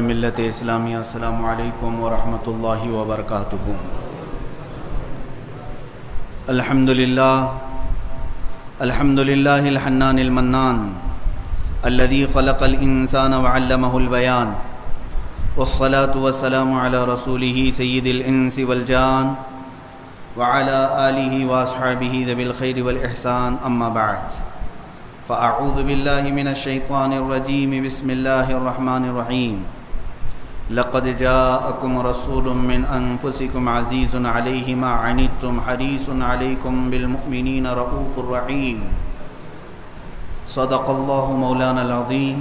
ملت اسلامیہ السلام علیکم ورحمۃ اللہ وبرکاتہ۔ الحمد للہ الحنان المنان الذي خلق الانسان وعلمه البیان، والصلاة والسلام علی رسوله سید الانس والجان وعلى آلہ واصحابہ ذوی الخیر والاحسان، اما بعد فاعوذ باللہ من الشیطان الرجیم، بسم اللہ الرحمن الرحیم۔ لقد جاءکم رسول من انفسکم عزیز علیہ ما عنتم حریص علیکم بالمؤمنین رؤوف الرحیم۔ صدق اللہ مولانا العظیم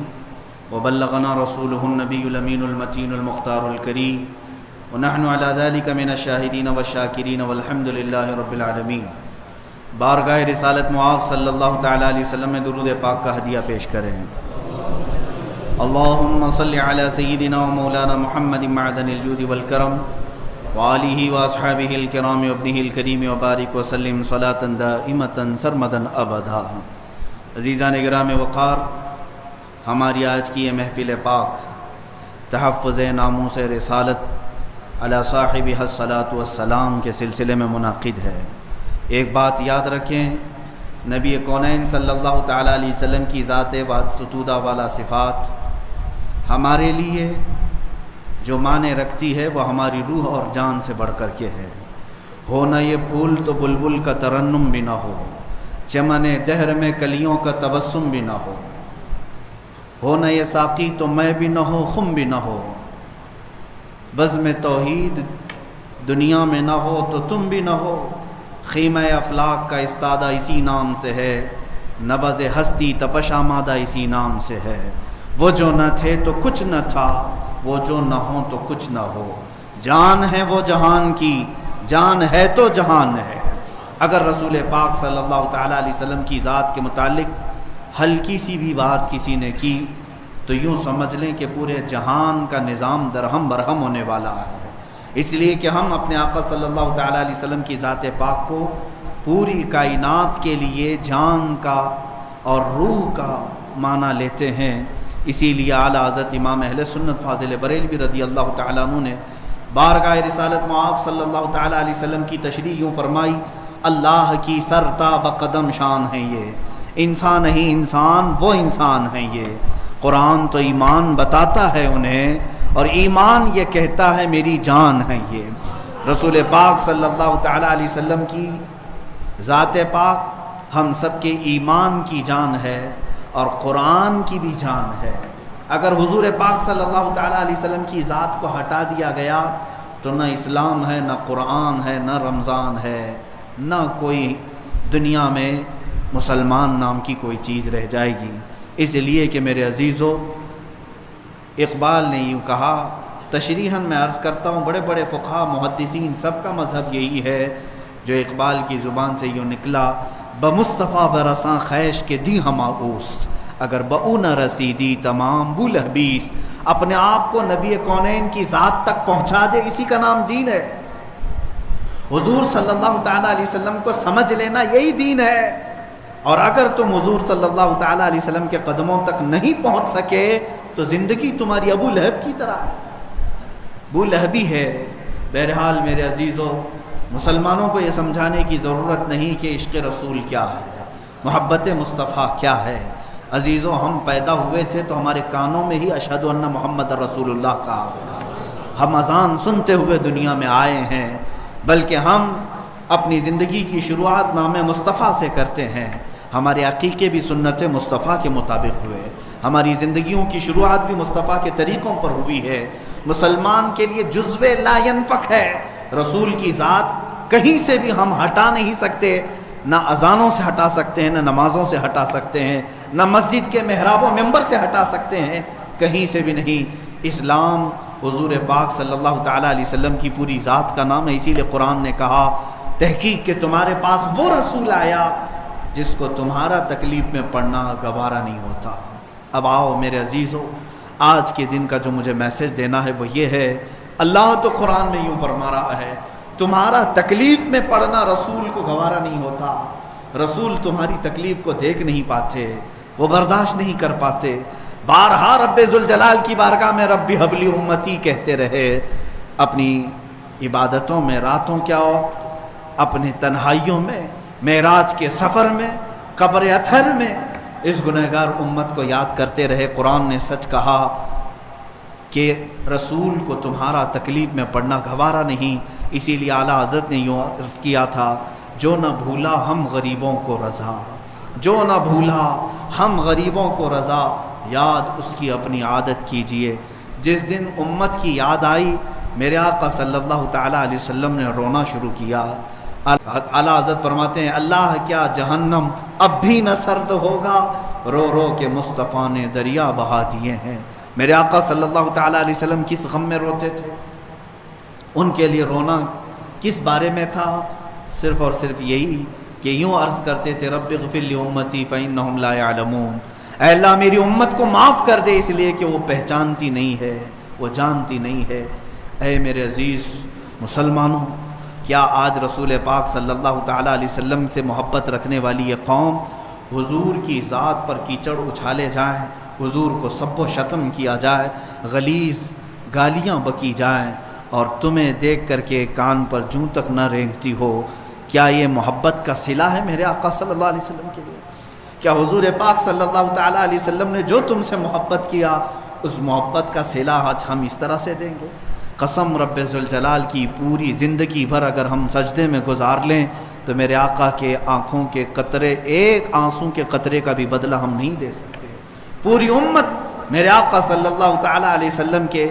وبلغنا رسولہ النبی الامین المتین المختار الکریم، ونحن علی ذلک من الشاہدین والشاکرین والحمد للہ رب العالمین۔ بارگاہ رسالت معاذ صلی اللہ تعالیٰ علیہ وسلم میں درود پاک کا ہدیہ پیش کریں۔ اللہم صلی علی سیدنا و مولانا محمد معدن الجود والکرم وآلہ واصحابہ الکرام وابنہ الکریم وبارک وسلم صلاۃ دائمۃ سرمدا ابدا۔ عزیزان گرام وقار، ہماری آج کی یہ محفل پاک تحفظ ناموس رسالت علی صاحبہ الصلاۃ والسلام کے سلسلے میں منعقد ہے۔ ایک بات یاد رکھیں، نبی کونین صلی اللہ تعالیٰ علیہ وسلم کی ذات ستودہ والا صفات ہمارے لیے جو معنی رکھتی ہے وہ ہماری روح اور جان سے بڑھ کر کے ہے۔ ہو نہ یہ پھول تو بلبل کا ترنم بھی نہ ہو، چمن دہر میں کلیوں کا تبسم بھی نہ ہو نہ یہ ساقی تو میں بھی نہ ہو، خم بھی نہ ہو، بزم توحید دنیا میں نہ ہو تو تم بھی نہ ہو، خیمہ افلاک کا استادہ اسی نام سے ہے، نبض ہستی تپش آمادہ اسی نام سے ہے۔ وہ جو نہ تھے تو کچھ نہ تھا، وہ جو نہ ہو تو کچھ نہ ہو، جان ہے وہ جہان کی، جان ہے تو جہان ہے۔ اگر رسول پاک صلی اللہ تعالیٰ علیہ وسلم کی ذات کے متعلق ہلکی سی بھی بات کسی نے کی تو یوں سمجھ لیں کہ پورے جہان کا نظام درہم برہم ہونے والا ہے۔ اس لیے کہ ہم اپنے آقا صلی اللہ تعالیٰ علیہ وسلم کی ذات پاک کو پوری کائنات کے لیے جان کا اور روح کا معنی لیتے ہیں۔ اسی لیے اعلیٰ حضرت امام اہل سنت فاضل بریلوی رضی اللہ تعالیٰ عنہ نے بارگاہ رسالت معاذ صلی اللہ تعالیٰ علیہ وسلم کی تشریح یوں فرمائی، اللہ کی سرتا و قدم شان ہیں یہ، انسان ہی انسان وہ انسان ہیں یہ۔ قرآن تو ایمان بتاتا ہے انہیں، اور ایمان یہ کہتا ہے میری جان ہے یہ۔ رسول پاک صلی اللہ تعالیٰ علیہ وسلم کی ذات پاک ہم سب کے ایمان کی جان ہے اور قرآن کی بھی جان ہے۔ اگر حضور پاک صلی اللہ تعالیٰ علیہ وسلم کی ذات کو ہٹا دیا گیا تو نہ اسلام ہے، نہ قرآن ہے، نہ رمضان ہے، نہ کوئی دنیا میں مسلمان نام کی کوئی چیز رہ جائے گی۔ اس لیے کہ میرے عزیزو، اقبال نے یوں کہا، تشریحاً میں عرض کرتا ہوں، بڑے بڑے فقہا محدثین سب کا مذہب یہی ہے جو اقبال کی زبان سے یوں نکلا، بمصطفیٰ برساں خیش کے دی ہماؤس، اگر بہو نہ رسیدی تمام بو لہبیس۔ اپنے آپ کو نبی کونین کی ذات تک پہنچا دے، اسی کا نام دین ہے۔ حضور صلی اللہ تعالیٰ علیہ وسلم کو سمجھ لینا یہی دین ہے۔ اور اگر تم حضور صلی اللہ تعالیٰ علیہ وسلم کے قدموں تک نہیں پہنچ سکے تو زندگی تمہاری ابو لہب کی طرح ہے، ابو لہبی ہے۔ بہرحال میرے عزیزو، مسلمانوں کو یہ سمجھانے کی ضرورت نہیں کہ عشق رسول کیا ہے، محبت مصطفیٰ کیا ہے۔ عزیزو، ہم پیدا ہوئے تھے تو ہمارے کانوں میں ہی اشہد ان محمد رسول اللہ کا، ہم اذان سنتے ہوئے دنیا میں آئے ہیں، بلکہ ہم اپنی زندگی کی شروعات نام مصطفیٰ سے کرتے ہیں۔ ہمارے عقیقے بھی سنت مصطفیٰ کے مطابق ہوئے، ہماری زندگیوں کی شروعات بھی مصطفیٰ کے طریقوں پر ہوئی ہے۔ مسلمان کے لیے جزو لا ینفک ہے، رسول کی ذات کہیں سے بھی ہم ہٹا نہیں سکتے، نہ اذانوں سے ہٹا سکتے ہیں، نہ نمازوں سے ہٹا سکتے ہیں، نہ مسجد کے محراب و ممبر سے ہٹا سکتے ہیں، کہیں سے بھی نہیں۔ اسلام حضور پاک صلی اللہ تعالیٰ علیہ وسلم کی پوری ذات کا نام ہے۔ اسی لیے قرآن نے کہا، تحقیق کہ تمہارے پاس وہ رسول آیا جس کو تمہارا تکلیف میں پڑھنا گوارا نہیں ہوتا۔ اب آؤ میرے عزیزو، آج کے دن کا جو مجھے میسج دینا ہے وہ یہ ہے، اللہ تو قرآن میں یوں فرما رہا ہے، تمہارا تکلیف میں پڑھنا رسول کو گوارا نہیں ہوتا۔ رسول تمہاری تکلیف کو دیکھ نہیں پاتے، وہ برداشت نہیں کر پاتے۔ بارہا رب ذوالجلال کی بارگاہ میں رب حبلی امتی کہتے رہے، اپنی عبادتوں میں، راتوں کیا وقت، اپنے تنہائیوں میں، معراج کے سفر میں، قبر اطہر میں اس گنہگار امت کو یاد کرتے رہے۔ قرآن نے سچ کہا کہ رسول کو تمہارا تکلیف میں پڑنا گوارا نہیں، اسی لیے اعلیٰ حضرت نے یوں عرض کیا تھا، جو نہ بھولا ہم غریبوں کو رضا، جو نہ بھولا ہم غریبوں کو رضا، یاد اس کی اپنی عادت کیجئے۔ جس دن امت کی یاد آئی، میرے آقا صلی اللہ تعالیٰ علیہ وسلم نے رونا شروع کیا۔ اعلیٰ حضرت فرماتے ہیں، اللہ کیا جہنم اب بھی نہ سرد ہوگا، رو رو کے مصطفیٰ نے دریا بہا دیے ہیں۔ میرے آقا صلی اللہ تعالیٰ علیہ وسلم کس غم میں روتے تھے؟ ان کے لیے رونا کس بارے میں تھا؟ صرف اور صرف یہی کہ یوں عرض کرتے تھے، رب اغفر لامتی فانہم لا یعلمون، اے اللہ میری امت کو معاف کر دے، اس لیے کہ وہ پہچانتی نہیں ہے، وہ جانتی نہیں ہے۔ اے میرے عزیز مسلمانوں، کیا آج رسول پاک صلی اللہ تعالیٰ علیہ وسلم سے محبت رکھنے والی یہ قوم حضور کی ذات پر کیچڑ اچھالے جائیں، حضور کو سب و شتم کیا جائے، غلیظ گالیاں بکی جائیں، اور تمہیں دیکھ کر کے کان پر جوں تک نہ رینگتی ہو؟ کیا یہ محبت کا صلہ ہے میرے آقا صلی اللہ علیہ وسلم کے لیے؟ کیا حضور پاک صلی اللہ تعالیٰ علیہ وسلم نے جو تم سے محبت کیا، اس محبت کا صلہ آج ہم اس طرح سے دیں گے؟ قسم رب ذوالجلال کی، پوری زندگی بھر اگر ہم سجدے میں گزار لیں تو میرے آقا کے آنکھوں کے قطرے، ایک آنسوں کے قطرے کا بھی بدلہ ہم نہیں دے سکتے۔ پوری امت میرے آقا صلی اللہ تعالیٰ علیہ وسلم کے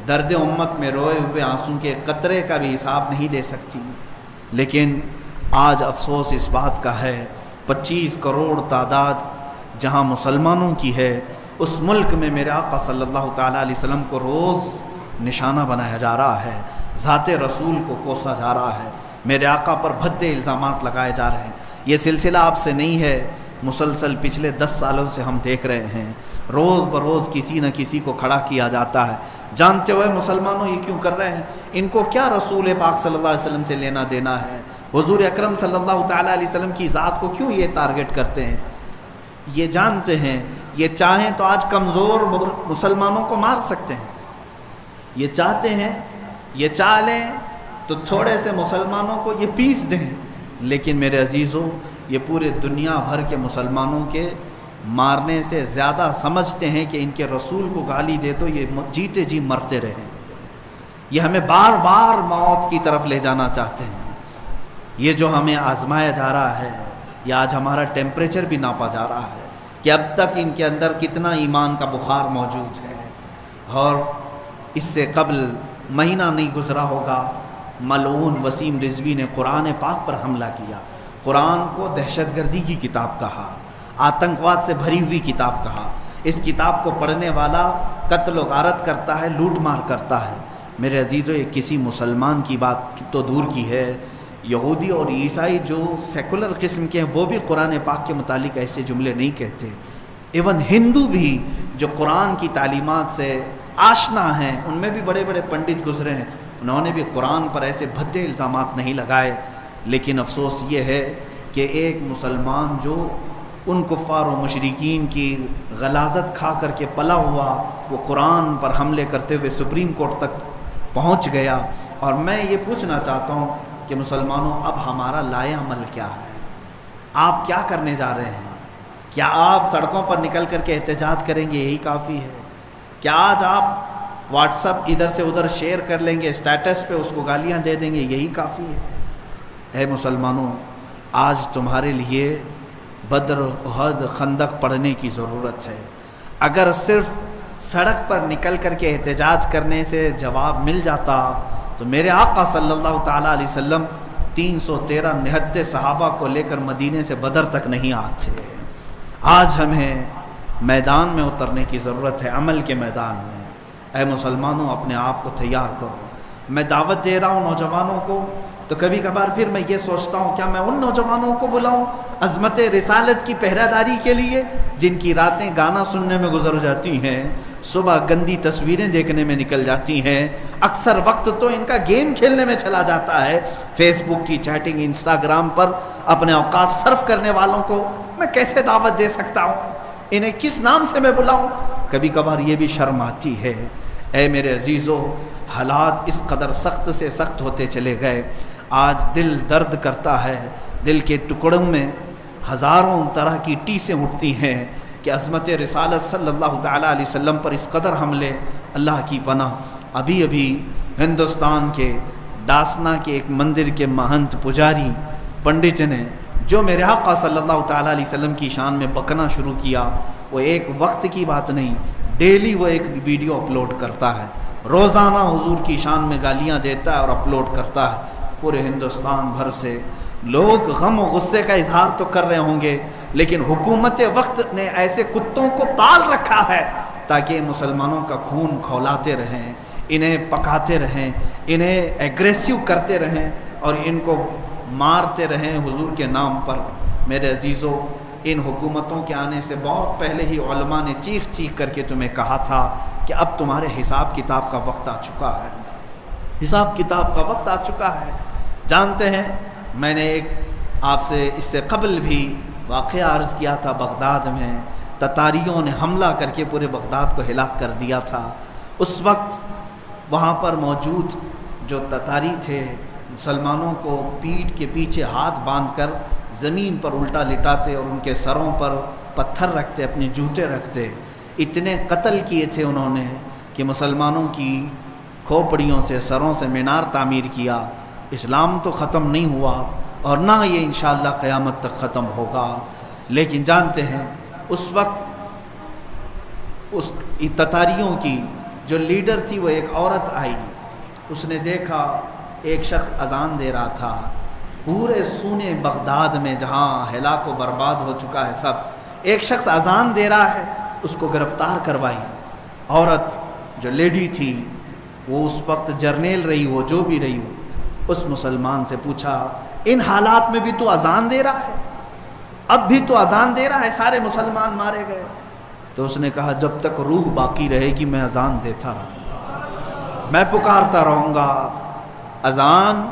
درد امت میں روئے ہوئے آنسوں کے قطرے کا بھی حساب نہیں دے سکتی۔ لیکن آج افسوس اس بات کا ہے، 25 کروڑ تعداد جہاں مسلمانوں کی ہے، اس ملک میں میرے آقا صلی اللہ تعالیٰ علیہ وسلم کو روز نشانہ بنایا جا رہا ہے، ذات رسول کو کوسا جا رہا ہے، میرے آقا پر بھدے الزامات لگائے جا رہے ہیں۔ یہ سلسلہ آپ سے نہیں ہے، مسلسل پچھلے 10 سالوں سے ہم دیکھ رہے ہیں، روز بروز کسی نہ کسی کو کھڑا کیا جاتا ہے۔ جانتے ہوئے مسلمانوں یہ کیوں کر رہے ہیں؟ ان کو کیا رسول پاک صلی اللہ علیہ وسلم سے لینا دینا ہے؟ حضور اکرم صلی اللہ تعالیٰ علیہ وسلم کی ذات کو کیوں یہ ٹارگٹ کرتے ہیں؟ یہ جانتے ہیں، یہ چاہیں تو آج کمزور مسلمانوں کو مار سکتے ہیں، یہ چاہتے ہیں، یہ چاہ لیں تو تھوڑے سے مسلمانوں کو یہ پیس دیں، لیکن میرے عزیزوں، یہ پورے دنیا بھر کے مسلمانوں کے مارنے سے زیادہ سمجھتے ہیں کہ ان کے رسول کو گالی دے تو یہ جیتے جی مرتے رہیں۔ یہ ہمیں بار بار موت کی طرف لے جانا چاہتے ہیں۔ یہ جو ہمیں آزمایا جا رہا ہے، یا آج ہمارا ٹیمپریچر بھی ناپا جا رہا ہے کہ اب تک ان کے اندر کتنا ایمان کا بخار موجود ہے۔ اور اس سے قبل مہینہ نہیں گزرا ہوگا، ملعون وسیم رضوی نے قرآن پاک پر حملہ کیا، قرآن کو دہشت گردی کی کتاب کہا، آتنکواد سے بھری ہوئی کتاب کہا۔ اس کتاب کو پڑھنے والا قتل و غارت کرتا ہے، لوٹ مار کرتا ہے۔ میرے عزیزو، یہ کسی مسلمان کی بات تو دور کی ہے، یہودی اور عیسائی جو سیکولر قسم کے ہیں وہ بھی قرآن پاک کے متعلق ایسے جملے نہیں کہتے۔ ایون ہندو بھی جو قرآن کی تعلیمات سے آشنا ہیں، ان میں بھی بڑے بڑے پنڈت گزرے ہیں، انہوں نے بھی قرآن پر ایسے بھدے الزامات نہیں لگائے۔ لیکن افسوس یہ ہے کہ ایک مسلمان جو ان کفار و مشرکین کی غلاظت کھا کر کے پلا ہوا، وہ قرآن پر حملے کرتے ہوئے سپریم کورٹ تک پہنچ گیا۔ اور میں یہ پوچھنا چاہتا ہوں کہ مسلمانوں، اب ہمارا لائے عمل کیا ہے؟ آپ کیا کرنے جا رہے ہیں؟ کیا آپ سڑکوں پر نکل کر کے احتجاج کریں گے، یہی کافی ہے؟ کیا آج آپ واٹس ایپ ادھر سے ادھر شیئر کر لیں گے، اسٹیٹس پہ اس کو گالیاں دے دیں گے، یہی کافی ہے؟ اے مسلمانوں، آج تمہارے لیے بدر، احد، خندق پڑھنے کی ضرورت ہے۔ اگر صرف سڑک پر نکل کر کے احتجاج کرنے سے جواب مل جاتا تو میرے آقا صلی اللہ تعالیٰ علیہ وسلم 313 نہتے صحابہ کو لے کر مدینے سے بدر تک نہیں آتے۔ آج ہمیں میدان میں اترنے کی ضرورت ہے، عمل کے میدان میں۔ اے مسلمانوں، اپنے آپ کو تیار کرو۔ میں دعوت دے رہا ہوں نوجوانوں کو، تو کبھی کبھار پھر میں یہ سوچتا ہوں کیا میں ان نوجوانوں کو بلاؤں عظمت رسالت کی پہرہ داری کے لیے، جن کی راتیں گانا سننے میں گزر جاتی ہیں، صبح گندی تصویریں دیکھنے میں نکل جاتی ہیں، اکثر وقت تو ان کا گیم کھیلنے میں چلا جاتا ہے، فیس بک کی چیٹنگ، انسٹاگرام پر اپنے اوقات صرف کرنے والوں کو میں کیسے دعوت دے سکتا ہوں؟ انہیں کس نام سے میں بلاؤں؟ کبھی کبھار یہ بھی شرم آتی ہے۔ اے میرے عزیزو، حالات اس قدر سخت سے سخت ہوتے چلے گئے، آج دل درد کرتا ہے، دل کے ٹکڑوں میں ہزاروں طرح کی ٹیسیں اٹھتی ہیں کہ عظمت رسالت صلی اللہ تعالیٰ علیہ وسلم پر اس قدر حملے۔ اللہ کی پناہ، ابھی ہندوستان کے ڈاسنا کے ایک مندر کے مہنت پجاری پنڈت نے جو میرے آقا صلی اللہ تعالیٰ علیہ وسلم کی شان میں بکنا شروع کیا، وہ ایک وقت کی بات نہیں، ڈیلی وہ ایک ویڈیو اپلوڈ کرتا ہے، روزانہ حضور کی شان میں گالیاں دیتا ہے اور اپلوڈ کرتا ہے۔ پورے ہندوستان بھر سے لوگ غم و غصے کا اظہار تو کر رہے ہوں گے، لیکن حکومت وقت نے ایسے کتوں کو پال رکھا ہے تاکہ مسلمانوں کا خون کھولاتے رہیں، انہیں پکاتے رہیں، انہیں ایگریسو کرتے رہیں اور ان کو مارتے رہیں حضور کے نام پر۔ میرے عزیزو، ان حکومتوں کے آنے سے بہت پہلے ہی علماء نے چیخ چیخ کر کے تمہیں کہا تھا کہ اب تمہارے حساب کتاب کا وقت آ چکا ہے، حساب کتاب کا وقت آ چکا ہے۔ جانتے ہیں، میں نے ایک آپ سے اس سے قبل بھی واقعہ عرض کیا تھا، بغداد میں تتاریوں نے حملہ کر کے پورے بغداد کو ہلاک کر دیا تھا۔ اس وقت وہاں پر موجود جو تتاری تھے، مسلمانوں کو پیٹھ کے پیچھے ہاتھ باندھ کر زمین پر الٹا لٹاتے اور ان کے سروں پر پتھر رکھتے، اپنے جوتے رکھتے۔ اتنے قتل کیے تھے انہوں نے کہ مسلمانوں کی کھوپڑیوں سے، سروں سے مینار تعمیر کیا۔ اسلام تو ختم نہیں ہوا اور نہ یہ انشاءاللہ قیامت تک ختم ہوگا، لیکن جانتے ہیں اس وقت اس تتاریوں کی جو لیڈر تھی وہ ایک عورت آئی، اس نے دیکھا ایک شخص اذان دے رہا تھا پورے سونے بغداد میں جہاں ہلاک و برباد ہو چکا ہے سب، ایک شخص اذان دے رہا ہے، اس کو گرفتار کروائی۔ عورت جو لیڈی تھی وہ اس وقت جرنیل رہی ہو، جو بھی رہی ہو، اس مسلمان سے پوچھا ان حالات میں بھی تو اذان دے رہا ہے؟ اب بھی تو اذان دے رہا ہے؟ سارے مسلمان مارے گئے۔ تو اس نے کہا جب تک روح باقی رہے گی میں اذان دیتا رہوں گا، میں پکارتا رہوں گا۔ اذان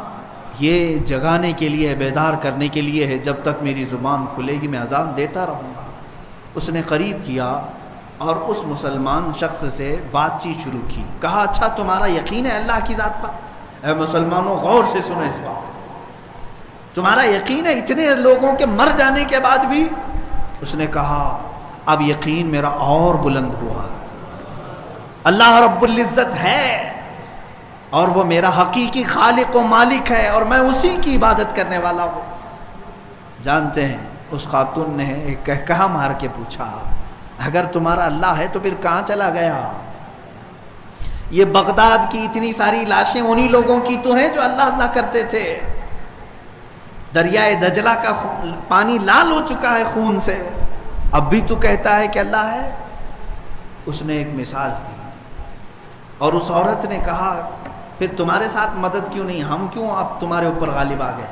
یہ جگانے کے لیے ہے، بیدار کرنے کے لیے ہے، جب تک میری زبان کھلے گی میں اذان دیتا رہوں گا۔ اس نے قریب کیا اور اس مسلمان شخص سے بات چیت شروع کی، کہا اچھا تمہارا یقین ہے اللہ کی ذات پر؟ اے مسلمانوں غور سے سنو اس بات، تمہارا یقین ہے اتنے لوگوں کے مر جانے کے بعد بھی؟ اس نے کہا اب یقین میرا اور بلند ہوا، اللہ رب العزت ہے اور وہ میرا حقیقی خالق و مالک ہے اور میں اسی کی عبادت کرنے والا ہوں۔ جانتے ہیں اس خاتون نے ایک کہا مار کے پوچھا اگر تمہارا اللہ ہے تو پھر کہاں چلا گیا؟ یہ بغداد کی اتنی ساری لاشیں انہی لوگوں کی تو ہیں جو اللہ اللہ کرتے تھے۔ دریائے دجلہ کا پانی لال ہو چکا ہے خون سے، اب بھی تو کہتا ہے کہ اللہ ہے؟ اس نے ایک مثال دی اور اس عورت نے کہا پھر تمہارے ساتھ مدد کیوں نہیں؟ ہم کیوں اب تمہارے اوپر غالب آ گئے؟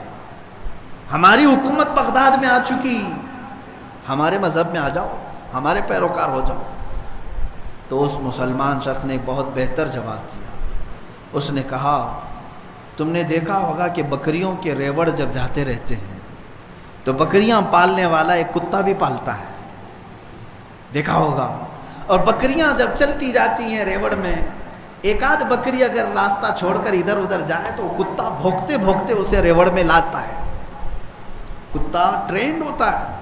ہماری حکومت بغداد میں آ چکی، ہمارے مذہب میں آ جاؤ، ہمارے پیروکار ہو جاؤ۔ تو اس مسلمان شخص نے ایک بہت بہتر جواب دیا، اس نے کہا تم نے دیکھا ہوگا کہ بکریوں کے ریوڑ جب جاتے رہتے ہیں تو بکریاں پالنے والا ایک کتا بھی پالتا ہے، دیکھا ہوگا، اور بکریاں جب چلتی جاتی ہیں ریوڑ میں، ایک آدھ بکری اگر راستہ چھوڑ کر ادھر ادھر جائے تو کتا بھونکتے بھونکتے اسے ریوڑ میں لاتا ہے۔ کتا ٹرینڈ ہوتا ہے،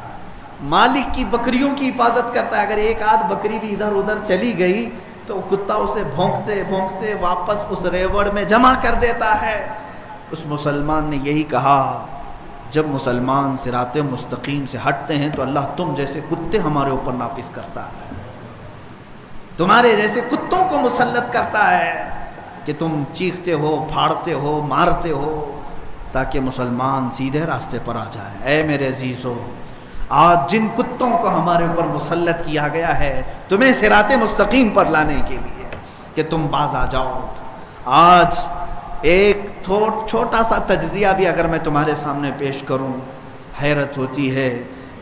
مالک کی بکریوں کی حفاظت کرتا ہے، اگر ایک آدھ بکری بھی ادھر ادھر چلی گئی تو کتا اسے بھونکتے بھونکتے واپس اس ریوڑ میں جمع کر دیتا ہے۔ اس مسلمان نے یہی کہا جب مسلمان صراط مستقیم سے ہٹتے ہیں تو اللہ تم جیسے کتے ہمارے اوپر نافذ کرتا ہے، تمہارے جیسے کتوں کو مسلط کرتا ہے کہ تم چیختے ہو، پھاڑتے ہو، مارتے ہو تاکہ مسلمان سیدھے راستے پر آ جائے۔ اے میرے عزیزو، آج جن کتوں کو ہمارے اوپر مسلط کیا گیا ہے تمہیں صراط مستقیم پر لانے کے لیے کہ تم باز آ جاؤ۔ آج ایک چھوٹا سا تجزیہ بھی اگر میں تمہارے سامنے پیش کروں، حیرت ہوتی ہے،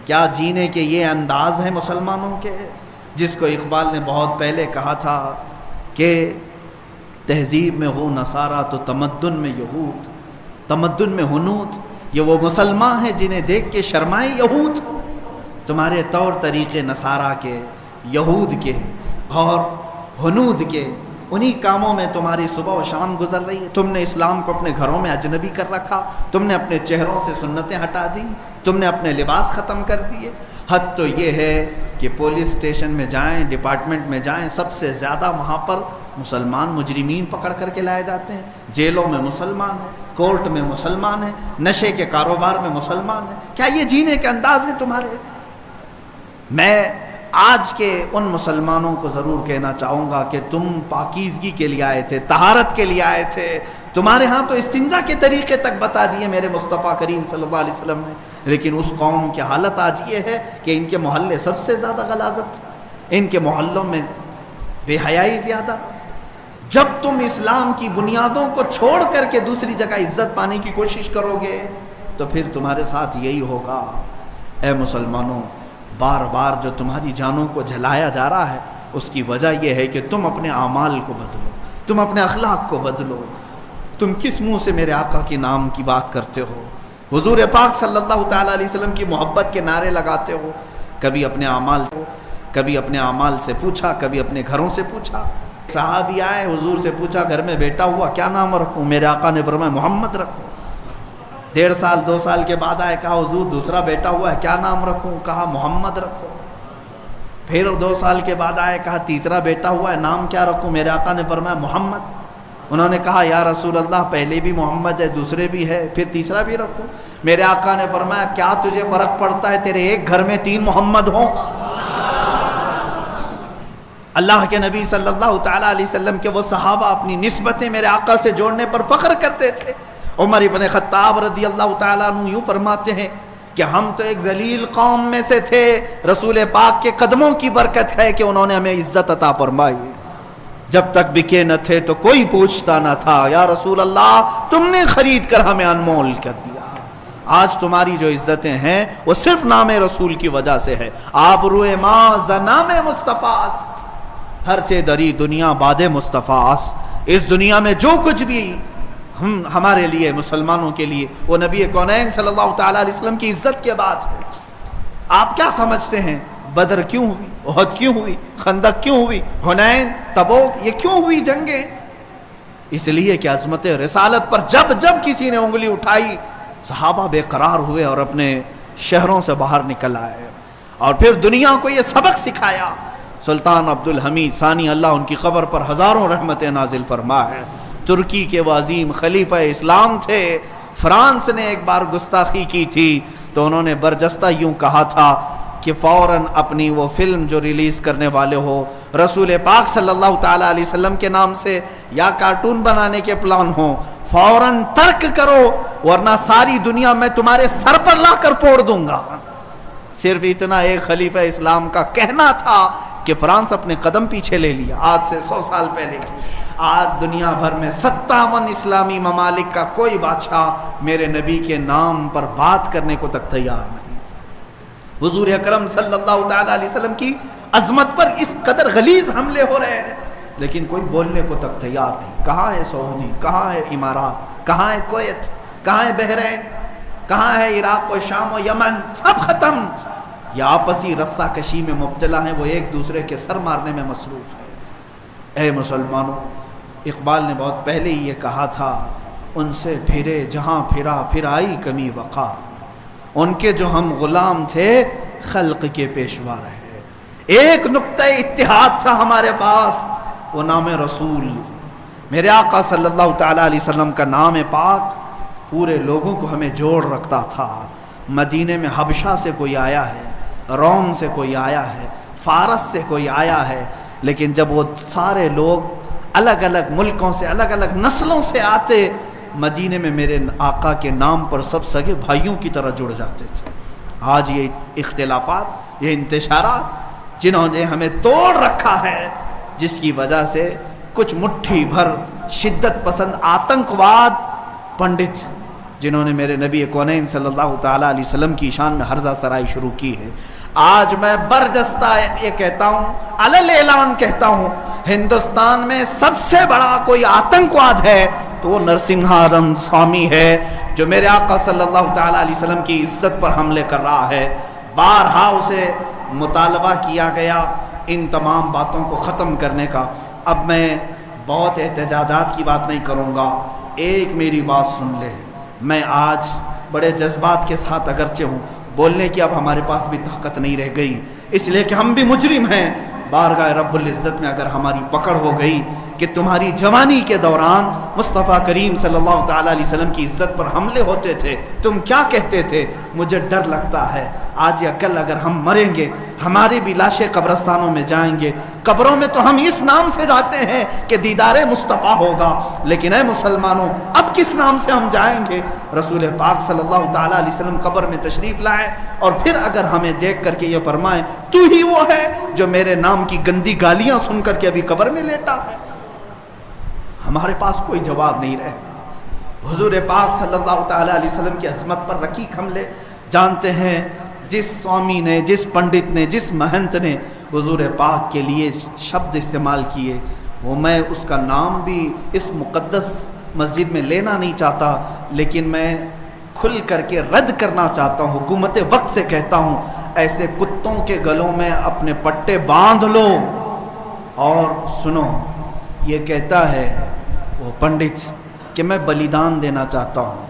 کیا جینے کے یہ انداز ہیں مسلمانوں کے، جس کو اقبال نے بہت پہلے کہا تھا کہ تہذیب میں ہو نصارہ تو تمدن میں یہود، تمدن میں ہنوت، یہ وہ مسلمان ہیں جنہیں دیکھ کے شرمائے یہود۔ تمہارے طور طریقے نصارہ کے، یہود کے اور ہنود کے، انہی کاموں میں تمہاری صبح و شام گزر رہی ہے۔ تم نے اسلام کو اپنے گھروں میں اجنبی کر رکھا، تم نے اپنے چہروں سے سنتیں ہٹا دی، تم نے اپنے لباس ختم کر دیے۔ حد تو یہ ہے کہ پولیس اسٹیشن میں جائیں، ڈپارٹمنٹ میں جائیں، سب سے زیادہ وہاں پر مسلمان مجرمین پکڑ کر کے لائے جاتے ہیں۔ جیلوں میں مسلمان ہیں، کورٹ میں مسلمان ہیں، نشے کے کاروبار میں مسلمان ہیں۔ کیا یہ جینے کے انداز ہیں تمہارے؟ میں آج کے ان مسلمانوں کو ضرور کہنا چاہوں گا کہ تم پاکیزگی کے لیے آئے تھے، طہارت کے لیے آئے تھے۔ تمہارے ہاں تو استنجا کے طریقے تک بتا دیے میرے مصطفیٰ کریم صلی اللہ علیہ وسلم نے، لیکن اس قوم کی حالت آج یہ ہے کہ ان کے محلے سب سے زیادہ غلاظت، ان کے محلوں میں بے حیائی زیادہ۔ جب تم اسلام کی بنیادوں کو چھوڑ کر کے دوسری جگہ عزت پانے کی کوشش کرو گے تو پھر تمہارے ساتھ یہی ہوگا۔ اے مسلمانوں، بار بار جو تمہاری جانوں کو جلایا جا رہا ہے اس کی وجہ یہ ہے کہ تم اپنے اعمال کو بدلو، تم اپنے اخلاق کو بدلو۔ تم کس منہ سے میرے آقا کے نام کی بات کرتے ہو، حضور پاک صلی اللہ تعالیٰ علیہ وسلم کی محبت کے نعرے لگاتے ہو؟ کبھی اپنے اعمال سے پوچھا، کبھی اپنے گھروں سے پوچھا؟ صحابی آئے، حضور سے پوچھا گھر میں بیٹا ہوا کیا نام رکھوں؟ میرے آقا نے فرمایا محمد رکھو۔ 1.5 سال 2 سال کے بعد آئے، کہا حضور دوسرا بیٹا ہوا ہے کیا نام رکھوں؟ کہا محمد رکھو۔ پھر 2 سال کے بعد آئے، کہا تیسرا بیٹا ہوا ہے نام کیا رکھوں؟ میرے آقا نے فرمایا محمد۔ انہوں نے کہا یا رسول اللہ پہلے بھی محمد ہے، دوسرے بھی ہے، پھر تیسرا بھی رکھوں؟ میرے آقا نے فرمایا کیا تجھے فرق پڑتا ہے تیرے ایک گھر میں 3 محمد ہوں؟ اللہ کے نبی صلی اللہ تعالیٰ علیہ وسلم کے وہ صحابہ اپنی نسبتیں میرے آقا سے جوڑنے پر فخر کرتے تھے۔ عمر ابن خطاب رضی اللہ تعالیٰ عنہ یوں فرماتے ہیں کہ ہم تو ایک ذلیل قوم میں سے تھے، رسول پاک کے قدموں کی برکت ہے کہ انہوں نے ہمیں عزت عطا فرمائی۔ جب تک بکے نہ تھے تو کوئی پوچھتا نہ تھا، یا رسول اللہ تم نے خرید کر ہمیں انمول کر دیا۔ آج تمہاری جو عزتیں ہیں وہ صرف نام رسول کی وجہ سے ہے۔ آبروئے ماں ز نام مصطفیٰ است، ہر چے دری دنیا باد مصطفیٰ است۔ اس دنیا میں جو کچھ بھی ہمارے لیے مسلمانوں کے لیے وہ نبی کونین صلی اللہ تعالیٰ علیہ وسلم کی عزت کے بات ہے۔ آپ کیا سمجھتے ہیں بدر کیوں ہوئی، احد کیوں ہوئی، خندق کیوں ہوئی، حنین، تبوک، یہ کیوں ہوئی جنگیں؟ اس لیے کہ عظمت رسالت پر جب کسی نے انگلی اٹھائی صحابہ بے قرار ہوئے اور اپنے شہروں سے باہر نکل آئے، اور پھر دنیا کو یہ سبق سکھایا۔ سلطان عبدالحمید ثانی اللہ ان کی قبر پر ہزاروں رحمتیں نازل فرمائے، ترکی کے وہ عظیم خلیفہ اسلام تھے۔ فرانس نے ایک بار گستاخی کی تھی تو انہوں نے برجستہ یوں کہا تھا کہ فوراً اپنی وہ فلم جو ریلیز کرنے والے ہو رسول پاک صلی اللہ تعالیٰ علیہ وسلم کے نام سے یا کارٹون بنانے کے پلان ہوں، فوراً ترک کرو ورنہ ساری دنیا میں تمہارے سر پر لا کر پھوڑ دوں گا۔ صرف اتنا ایک خلیفہ اسلام کا کہنا تھا کہ فرانس اپنے قدم پیچھے لے لیا، آج سے 100 سال پہلے کی۔ آج دنیا بھر میں 57 اسلامی ممالک کا کوئی بادشاہ میرے نبی کے نام پر بات کرنے کو تک تیار نہیں۔ حضور اکرم صلی اللہ تعالیٰ علیہ وسلم کی عظمت پر اس قدر غلیظ حملے ہو رہے ہیں لیکن کوئی بولنے کو تک تیار نہیں۔ کہاں ہے سعودی، کہاں ہے امارات، کہاں ہے کویت، کہاں ہے بحرین، کہاں ہے عراق و شام و یمن؟ سب ختم۔ یہ آپسی رسہ کشی میں مبتلا ہیں، وہ ایک دوسرے کے سر مارنے میں مصروف ہے۔ اے مسلمانوں، اقبال نے بہت پہلے ہی یہ کہا تھا، ان سے پھرے جہاں پھرا پھر آئی کمی وقار، ان کے جو ہم غلام تھے خلق کے پیشوا رہے۔ ایک نقطہ اتحاد تھا ہمارے پاس، وہ نام رسول، میرے آقا صلی اللہ تعالیٰ علیہ وسلم کا نام پاک پورے لوگوں کو ہمیں جوڑ رکھتا تھا۔ مدینے میں حبشہ سے کوئی آیا ہے، روم سے کوئی آیا ہے، فارس سے کوئی آیا ہے، لیکن جب وہ سارے لوگ الگ الگ ملکوں سے الگ الگ نسلوں سے آتے، مدینے میں میرے آقا کے نام پر سب سگے بھائیوں کی طرح جڑ جاتے تھے۔ آج یہ اختلافات، یہ انتشارات جنہوں نے ہمیں توڑ رکھا ہے، جس کی وجہ سے کچھ مٹھی بھر شدت پسند آتنکواد پنڈت جنہوں نے میرے نبی کونین صلی اللہ تعالیٰ علیہ وسلم کی شان میں ہرزہ سرائی شروع کی ہے۔ آج میں برجستہ یہ کہتا ہوں، علل اعلان کہتا ہوں، ہندوستان میں سب سے بڑا کوئی آتنکواد ہے تو وہ نرسنگھارم سوامی ہے، جو میرے آقا صلی اللہ تعالیٰ علیہ وسلم کی عزت پر حملے کر رہا ہے۔ بارہا اسے مطالبہ کیا گیا ان تمام باتوں کو ختم کرنے کا۔ اب میں بہت احتجاجات کی بات نہیں کروں گا، ایک میری بات سن لے۔ میں آج بڑے جذبات کے ساتھ اگرچہ ہوں، بولنے کی اب ہمارے پاس بھی طاقت نہیں رہ گئی، اس لیے کہ ہم بھی مجرم ہیں۔ بارگاہ رب العزت میں اگر ہماری پکڑ ہو گئی کہ تمہاری جوانی کے دوران مصطفیٰ کریم صلی اللہ تعالیٰ علیہ وسلم کی عزت پر حملے ہوتے تھے، تم کیا کہتے تھے، مجھے ڈر لگتا ہے آج یا کل اگر ہم مریں گے، ہماری بھی لاشیں قبرستانوں میں جائیں گے، قبروں میں تو ہم اس نام سے جاتے ہیں کہ دیدار مصطفیٰ ہوگا، لیکن اے مسلمانوں اب کس نام سے ہم جائیں گے؟ رسول پاک صلی اللہ تعالیٰ علیہ وسلم قبر میں تشریف لائے اور پھر اگر ہمیں دیکھ کر کے یہ فرمائیں تو ہی وہ ہے جو میرے نام کی گندی گالیاں سن کر کے ابھی قبر میں لیٹا ہے، ہمارے پاس کوئی جواب نہیں رہے گا۔ حضور پاک صلی اللہ تعالیٰ علیہ وسلم کی عظمت پر رقیق حملے، جانتے ہیں جس سوامی نے، جس پنڈت نے، جس مہنت نے حضور پاک کے لیے شبد استعمال کیے، وہ میں اس کا نام بھی اس مقدس مسجد میں لینا نہیں چاہتا، لیکن میں کھل کر کے رد کرنا چاہتا ہوں، حکومت وقت سے کہتا ہوں ایسے کتوں کے گلوں میں اپنے پٹے باندھ لو۔ اور سنو، یہ کہتا ہے وہ پنڈت کہ میں بلیدان دینا چاہتا ہوں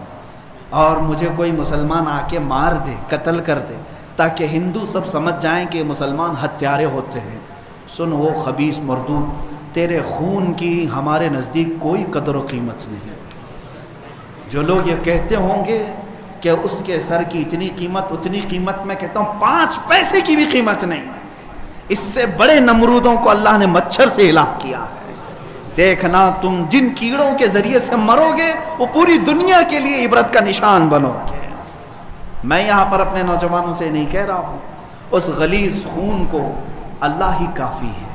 اور مجھے کوئی مسلمان آ کے مار دے، قتل کر دے، تاکہ ہندو سب سمجھ جائیں کہ مسلمان ہتھیارے ہوتے ہیں۔ سن وہ خبیث مردود، تیرے خون کی ہمارے نزدیک کوئی قدر و قیمت نہیں۔ جو لوگ یہ کہتے ہوں گے کہ اس کے سر کی اتنی قیمت، اتنی قیمت، میں کہتا ہوں 5 پیسے کی بھی قیمت نہیں۔ اس سے بڑے نمرودوں کو اللہ نے مچھر سے ہلاک کیا ہے۔ دیکھنا تم جن کیڑوں کے ذریعے سے مرو گے وہ پوری دنیا کے لیے عبرت کا نشان بنو گے۔ میں یہاں پر اپنے نوجوانوں سے نہیں کہہ رہا ہوں، اس غلیظ خون کو اللہ ہی کافی ہے،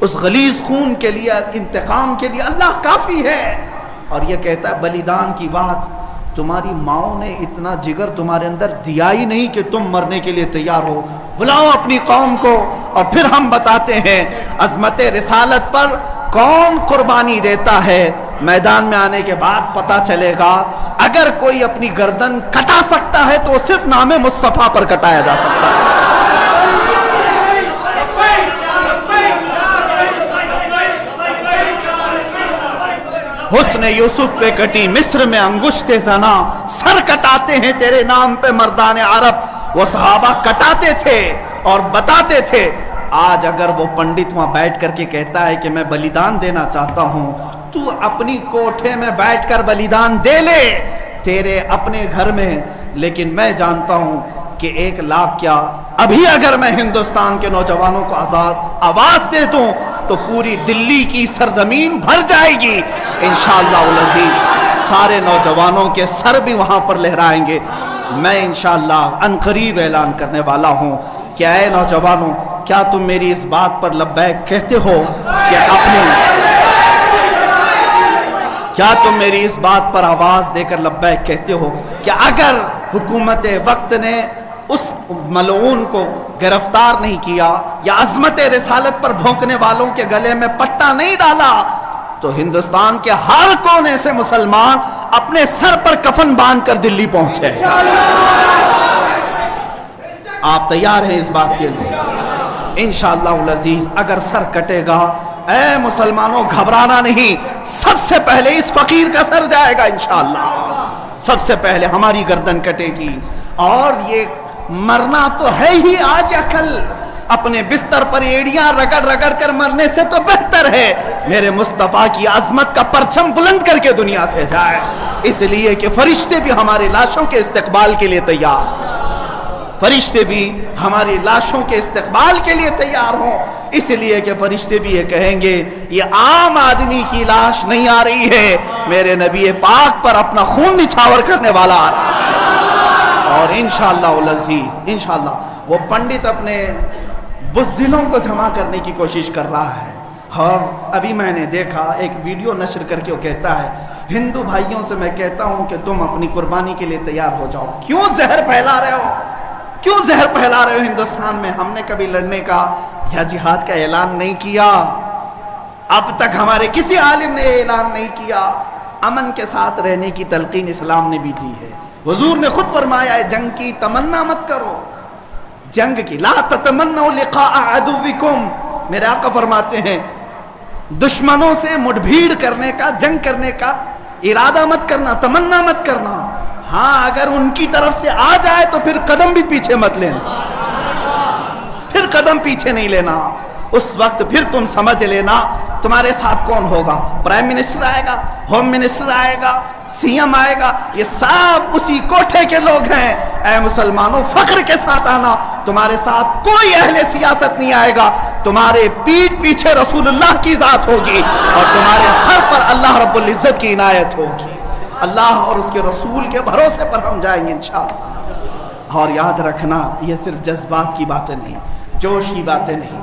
اس غلیظ خون کے لیے، انتقام کے لیے اللہ کافی ہے۔ اور یہ کہتا ہے بلیدان کی بات، تمہاری ماؤں نے اتنا جگر تمہارے اندر دیا ہی نہیں کہ تم مرنے کے لیے تیار ہو۔ بلاؤ اپنی قوم کو اور پھر ہم بتاتے ہیں عظمت رسالت پر کون قربانی دیتا ہے۔ میدان میں آنے کے بعد پتہ چلے گا، اگر کوئی اپنی گردن کٹا سکتا ہے تو صرف نام مصطفیٰ پر کٹایا جا سکتا ہے۔ حسن یوسف پہ کٹی مصر میں انگشت زنا، سر کٹاتے ہیں تیرے نام پہ مردان عرب۔ وہ صحابہ کٹاتے تھے اور بتاتے تھے۔ آج اگر وہ پنڈت وہاں بیٹھ کر کے کہتا ہے کہ میں بلیدان دینا چاہتا ہوں، تو اپنی کوٹھے میں بیٹھ کر بلیدان دے لے تیرے اپنے گھر میں، لیکن میں جانتا ہوں کہ 1 لاکھ کیا، ابھی اگر میں ہندوستان کے نوجوانوں کو آواز دے دوں تو پوری دلی کی سرزمین بھر جائے گی انشاءاللہ العزیز۔ سارے نوجوانوں کے سر بھی وہاں پر لہرائیں گے۔ میں انشاءاللہ عنقریب اعلان کرنے والا ہوں کہ اے نوجوانوں، کیا تم میری اس بات پر لبیک کہتے ہو کہ کیا تم میری اس بات پر آواز دے کر لبیک کہتے ہو کہ اگر حکومت وقت نے اس ملعون کو گرفتار نہیں کیا یا عظمت رسالت پر بھونکنے والوں کے گلے میں پٹا نہیں ڈالا تو ہندوستان کے ہر کونے سے مسلمان اپنے سر پر کفن باندھ کر دلی پہنچے؟ آپ تیار ہیں اس بات کے لیے؟ انشاءاللہ العزیز اگر سر کٹے گا، اے مسلمانوں گھبرانا نہیں، سب سے پہلے اس فقیر کا سر جائے گا انشاءاللہ، سب سے پہلے ہماری گردن کٹے گی۔ اور یہ مرنا تو ہے ہی آج یا کل، اپنے بستر پر ایڑیاں رگڑ رگڑ کر مرنے سے تو بہتر ہے میرے مصطفیٰ کی عظمت کا پرچم بلند کر کے دنیا سے جائے، اس لیے کہ فرشتے بھی ہماری لاشوں کے استقبال کے لیے تیار، فرشتے بھی ہماری لاشوں کے استقبال کے لیے تیار ہوں، اس لیے کہ فرشتے بھی یہ کہیں گے یہ عام آدمی کی لاش نہیں آ رہی ہے، میرے نبی پاک پر اپنا خون نچھاور کرنے والا آ رہا ہے۔ اور انشاءاللہ العزیز انشاءاللہ وہ پنڈت اپنے بزدلوں کو جمع کرنے کی کوشش کر رہا ہے۔ اور ابھی میں نے دیکھا ایک ویڈیو نشر کر کے وہ کہتا ہے ہندو بھائیوں سے میں کہتا ہوں کہ تم اپنی قربانی کے لیے تیار ہو جاؤ، کیوں زہر پھیلا رہے ہو، کیوں زہر پھیلا رہے ہو ہندوستان میں؟ ہم نے کبھی لڑنے کا یا جہاد کا اعلان نہیں کیا، اب تک ہمارے کسی عالم نے اعلان نہیں کیا۔ امن کے ساتھ رہنے کی تلقین اسلام نے بھی دی ہے، حضور نے خود فرمایا ہے جنگ کی تمنا مت کرو، جنگ کی. لا تتمنوا لقاء عدوکم، میرے آقا فرماتے ہیں دشمنوں سے مٹ بھیڑ کرنے کا، جنگ کرنے کا ارادہ مت کرنا، تمنا مت کرنا. ہاں اگر ان کی طرف سے آ جائے تو پھر قدم بھی پیچھے مت لینا، پھر قدم پیچھے نہیں لینا. اس وقت پھر تم سمجھ لینا تمہارے ساتھ کون ہوگا. پرائم منسٹر آئے گا، ہوم منسٹر آئے گا، سی ایم آئے گا، یہ سب اسی کوٹھے کے لوگ ہیں. اے مسلمانوں فخر کے ساتھ آنا، تمہارے ساتھ کوئی اہل سیاست نہیں آئے گا. تمہارے پیٹھ پیچھے رسول اللہ کی ذات ہوگی اور تمہارے سر پر اللہ رب العزت کی عنایت ہوگی. اللہ اور اس کے رسول کے بھروسے پر ہم جائیں گے انشاءاللہ. اور یاد رکھنا یہ صرف جذبات کی باتیں نہیں، جوش کی باتیں نہیں.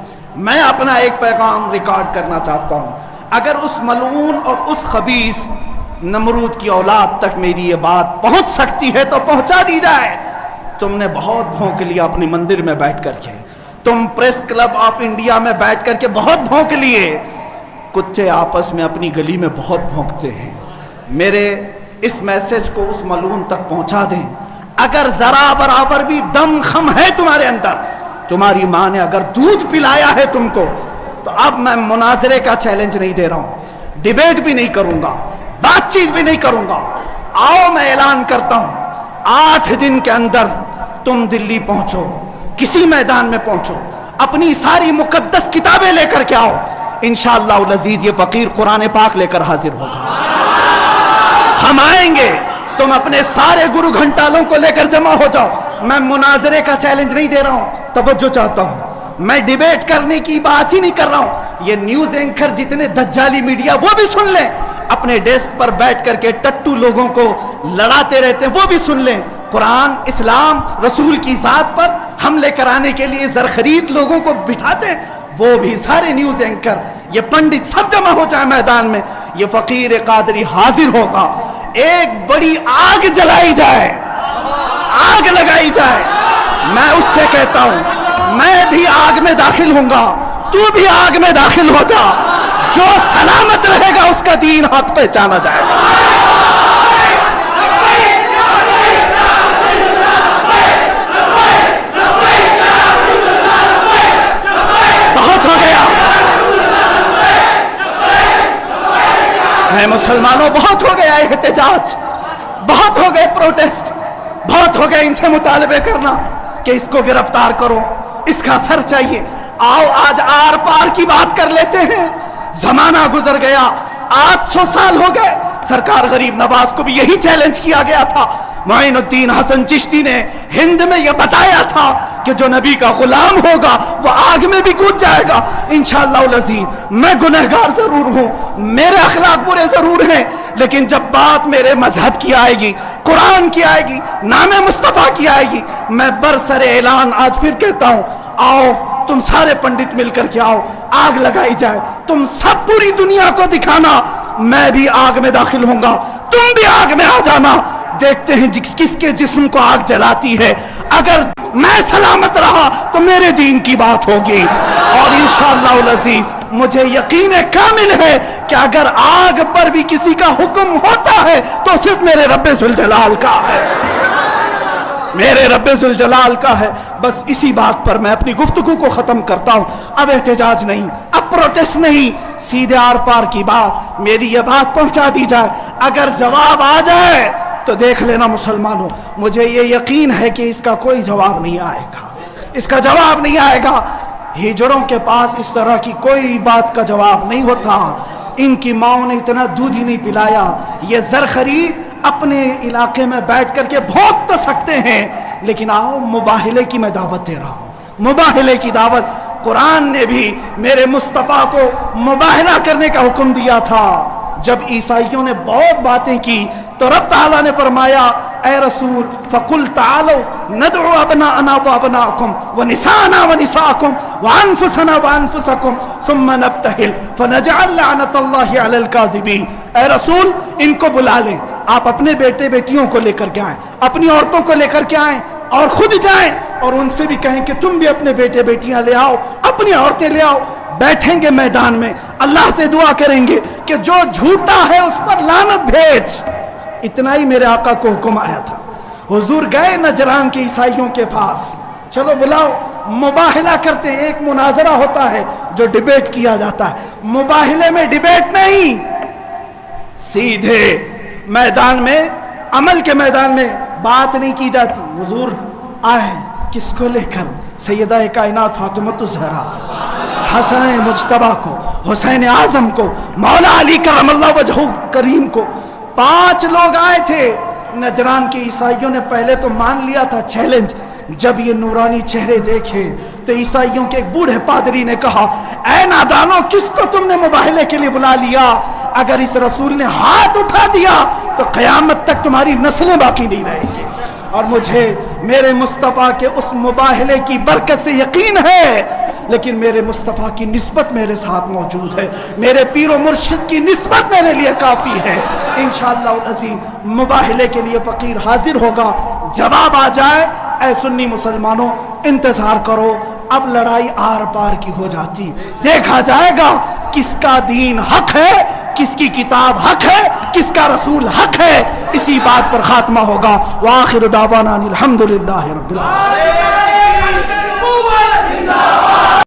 میں اپنا ایک پیغام ریکارڈ کرنا چاہتا ہوں. اگر اس ملعون اور اس خبیث نمرود کی اولاد تک میری یہ بات پہنچ سکتی ہے تو پہنچا دی جائے. تم نے بہت بھونک لیا اپنی مندر میں بیٹھ کر کے، تم پریس کلب آف انڈیا میں بیٹھ کر کے بہت بھونک لیے. کتے آپس میں اپنی گلی میں بہت بھونکتے ہیں. میرے اس میسج کو اس ملعون تک پہنچا دیں. اگر ذرا برابر بھی دم خم ہے تمہارے اندر، تمہاری ماں نے اگر دودھ پلایا ہے تم کو، تو اب میں مناظرے کا چیلنج نہیں دے رہا ہوں، ڈیبیٹ بھی نہیں کروں گا، بات چیت بھی نہیں کروں گا. آؤ میں اعلان کرتا ہوں 8 دن کے اندر تم دلی پہنچو، کسی میدان میں پہنچو، اپنی ساری مقدس کتابیں لے کر کے آؤ. انشاءاللہ العزیز یہ فقیر قرآن پاک لے کر حاضر ہوگا. ہم آئیں گے، تم اپنے سارے گرو گھنٹالوں کو لے کر جمع ہو جاؤ. میں مناظرے کا چیلنج نہیں دے رہا ہوں، توجہ چاہتا ہوں. میں ڈیبیٹ کرنے کی بات ہی نہیں کر رہا ہوں. یہ نیوز اینکر جتنے دجالی میڈیا وہ بھی سن لیں، اپنے ڈیسک پر بیٹھ کر کے ٹٹو لوگوں کو لڑاتے رہتے ہیں وہ بھی سن لیں. قرآن، اسلام، رسول کی ذات پر حملے کرانے کے لیے زرخرید لوگوں کو بٹھاتے ہیں، وہ بھی سارے نیوز اینکر، یہ پنڈت سب جمع ہو جائے میدان میں. یہ فقیر قادری حاضر ہوگا. ایک بڑی آگ جلائی جائے، آگ لگائی جائے. میں اس سے کہتا ہوں میں بھی آگ میں داخل ہوں گا، تو بھی آگ میں داخل ہو جا. جو سلامت رہے گا اس کا دین حق پہچانا جائے گا. بہت ہو گیا ہے مسلمانوں، بہت ہو گیا احتجاج، بہت ہو گئے پروٹیسٹ، بہت ہو گئے ان سے مطالبے کرنا کہ اس کو گرفتار کرو، اس کا سر چاہیے. آؤ آج آر پار کی بات کر لیتے ہیں. زمانہ گزر گیا، 800 سال ہو گئے. سرکار غریب نواز کو بھی یہی چیلنج کیا گیا تھا. معین الدین حسن چشتی نے ہند میں یہ بتایا تھا کہ جو نبی کا غلام ہوگا وہ آگ میں بھی کود جائے گا. انشاءاللہ العزیز میں گنہگار ضرور ہوں، میرے اخلاق برے ضرور ہیں، لیکن جب بات میرے مذہب کی آئے گی، قرآن کی آئے گی، نام مصطفیٰ کی آئے گی، میں برسر اعلان آج پھر کہتا ہوں، آؤ تم سارے پنڈت مل کر کے آؤ، آگ لگائی جائے. تم سب پوری دنیا کو دکھانا میں بھی آگ میں داخل ہوں گا، تم بھی آگ میں آ جانا. دیکھتے ہیں کس کے جسم کو آگ جلاتی ہے. اگر میں سلامت رہا تو میرے دین کی بات ہوگی. اور انشاءاللہ العزیز مجھے یقین کامل ہے کہ اگر آگ پر بھی کسی کا حکم ہوتا ہے تو صرف میرے رب ذوالجلال کا ہے، میرے رب ذوالجلال کا ہے. بس اسی بات پر میں اپنی گفتگو کو ختم کرتا ہوں. اب احتجاج نہیں، اب پروٹیسٹ نہیں، سیدھے آر پار کی بات. میری یہ بات پہنچا دی جائے، اگر جواب آ جائے تو دیکھ لینا مسلمانوں، مجھے یہ یقین ہے کہ اس کا کوئی جواب نہیں آئے گا، اس کا جواب نہیں آئے گا. ہجڑوں کے پاس اس طرح کی کوئی بات کا جواب نہیں ہوتا. ان کی ماں نے اتنا دودھ ہی نہیں پلایا. یہ زرخرید اپنے علاقے میں بیٹھ کر کے بھونک تو سکتے ہیں، لیکن آؤ مباہلے کی میں دعوت دے رہا ہوں، مباہلے کی دعوت. قرآن نے بھی میرے مصطفیٰ کو مباہلہ کرنے کا حکم دیا تھا. جب عیسائیوں نے بہت باتیں کی تو رب تعالیٰ نے فرمایا اے رسول فَقُلْ تَعَالَوْا نَدْعُ أَبْنَاءَنَا وَأَبْنَاءَكُمْ وَنِسَاءَنَا وَنِسَاءَكُمْ وَأَنفُسَنَا وَأَنفُسَكُمْ ثُمَّ نَبْتَهِلْ فَنَجْعَلْ لَعْنَةَ اللَّهِ عَلَى الْكَاذِبِينَ. اے رسول ان کو بلا لیں، آپ اپنے بیٹے بیٹیوں کو لے کر کے آئیں، اپنی عورتوں کو لے کر کے آئیں اور خود جائیں اور ان سے بھی کہیں کہ تم بھی اپنے بیٹے بیٹیاں لے آؤ، اپنی عورتیں لے آؤ. بیٹھیں گے میدان میں، اللہ سے دعا کریں گے کہ جو جھوٹا ہے اس پر لعنت بھیج. اتنا ہی میرے آقا کو حکم آیا تھا. حضور گئے نجران کے عیسائیوں کے پاس، چلو بلاؤ، مباہلہ کرتے ہیں، ایک مناظرہ ہوتا ہے جو ڈیبیٹ کیا جاتا ہے، مباہلے میں ڈیبیٹ نہیں، سیدھے میدان میں، عمل کے میدان میں بات نہیں کی جاتی۔ حضور آئے کس کو لے کر؟ سیدہ کائنات فاطمۃ الزہرا، حسن مجتبیٰ کو، حسین اعظم کو، مولا علی کرم اللہ وجہہ کریم کو، 5 لوگ آئے تھے۔ نجران کے عیسائیوں نے پہلے تو مان لیا تھا چیلنج، جب یہ نورانی چہرے دیکھے تو عیسائیوں کے ایک بوڑھے پادری نے کہا، اے نادانو، کس کو تم نے مباہلے کے لیے بلا لیا؟ اگر اس رسول نے ہاتھ اٹھا دیا تو قیامت تک تمہاری نسلیں باقی نہیں رہیں گی۔ اور مجھے میرے مصطفیٰ کے اس مباہلے کی برکت سے یقین ہے، لیکن میرے مصطفیٰ کی نسبت میرے ساتھ موجود ہے، میرے پیر و مرشد کی نسبت میرے لیے کافی ہے۔ انشاءاللہ العزیز مباہلے کے لیے فقیر حاضر ہوگا، جواب آ جائے۔ اے سنی مسلمانوں، انتظار کرو، اب لڑائی آر پار کی ہو جاتی، دیکھا جائے گا کس کا دین حق ہے، کس کی کتاب حق ہے، کس کا رسول حق ہے۔ اسی بات پر خاتمہ ہوگا۔ وآخر دعوانا الحمدللہ رب العالمین۔